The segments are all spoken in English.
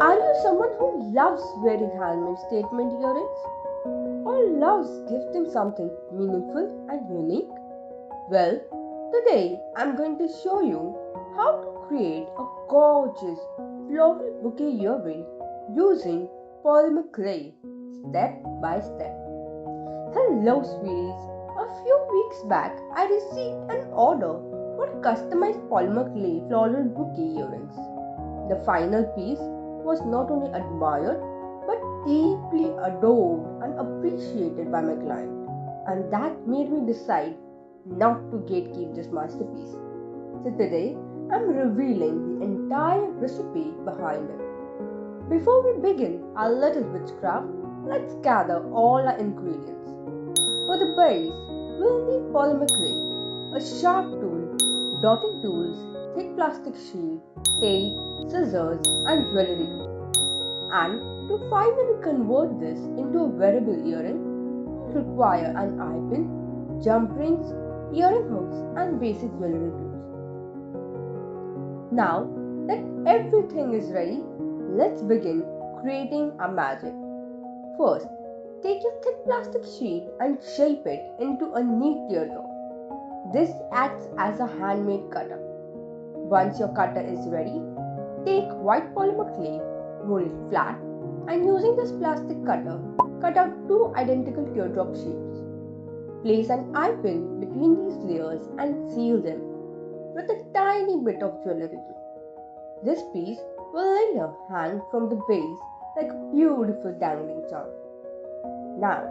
Are you someone who loves wearing handmade statement earrings or loves gifting something meaningful and unique? Well, today I'm going to show you how to create a gorgeous floral bouquet earring using polymer clay step by step. Hello, sweeties. A few weeks back, I received an order for customized polymer clay floral bouquet earrings. The final piece was not only admired but deeply adored and appreciated by my client, and that made me decide not to gatekeep this masterpiece. So today, I'm revealing the entire recipe behind it. Before we begin our little witchcraft, let's gather all our ingredients. For the base, we'll need polymer clay, a sharp tool, dotting tools, thick plastic sheet, tape, scissors, and jewelry glue. And to finally convert this into a wearable earring, we require an eye pin, jump rings, earring hooks, and basic jewelry tools. Now that everything is ready, let's begin creating our magic. First, take your thick plastic sheet and shape it into a neat teardrop. This acts as a handmade cutter. Once your cutter is ready, take white polymer clay, roll it flat, and using this plastic cutter, cut out two identical teardrop shapes. Place an eye pin between these layers and seal them with a tiny bit of jewelry glue. This piece will later hang from the base like a beautiful dangling charm. Now,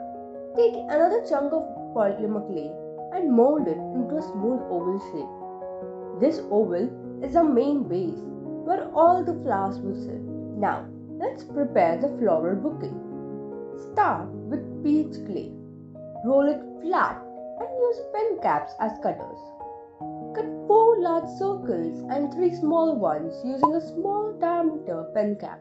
take another chunk of polymer clay and mold it into a smooth oval shape. This oval is our main base where all the flowers will sit. Now, let's prepare the floral bouquet. Start with peach clay. Roll it flat and use pen caps as cutters. Cut 4 large circles and 3 small ones using a small diameter pen cap.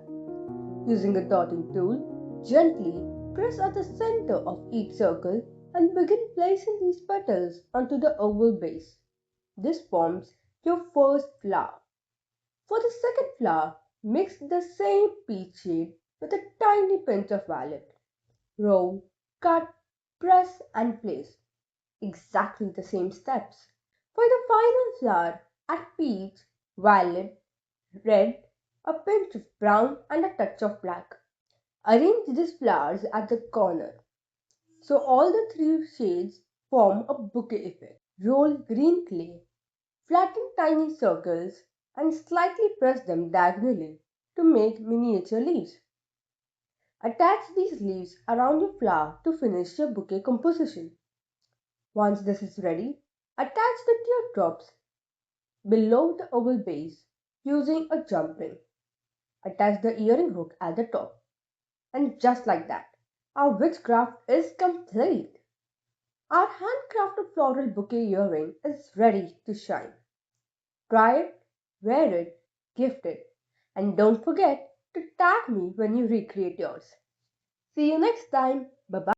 Using a dotting tool, gently press at the center of each circle and begin placing these petals onto the oval base. This forms your first flower. For the second flower, mix the same peach shade with a tiny pinch of violet. Roll, cut, press and place. Exactly the same steps. For the final flower, add peach, violet, red, a pinch of brown and a touch of black. Arrange these flowers at the corner so all the three shades form a bouquet effect. Roll green clay, flatten tiny circles, and slightly press them diagonally to make miniature leaves. Attach these leaves around your flower to finish your bouquet composition. Once this is ready, attach the teardrops below the oval base using a jump ring. Attach the earring hook at the top. And just like that, our witchcraft is complete. Our handcrafted floral bouquet earring is ready to shine. Try it, wear it, gift it, and don't forget to tag me when you recreate yours. See you next time. Bye bye.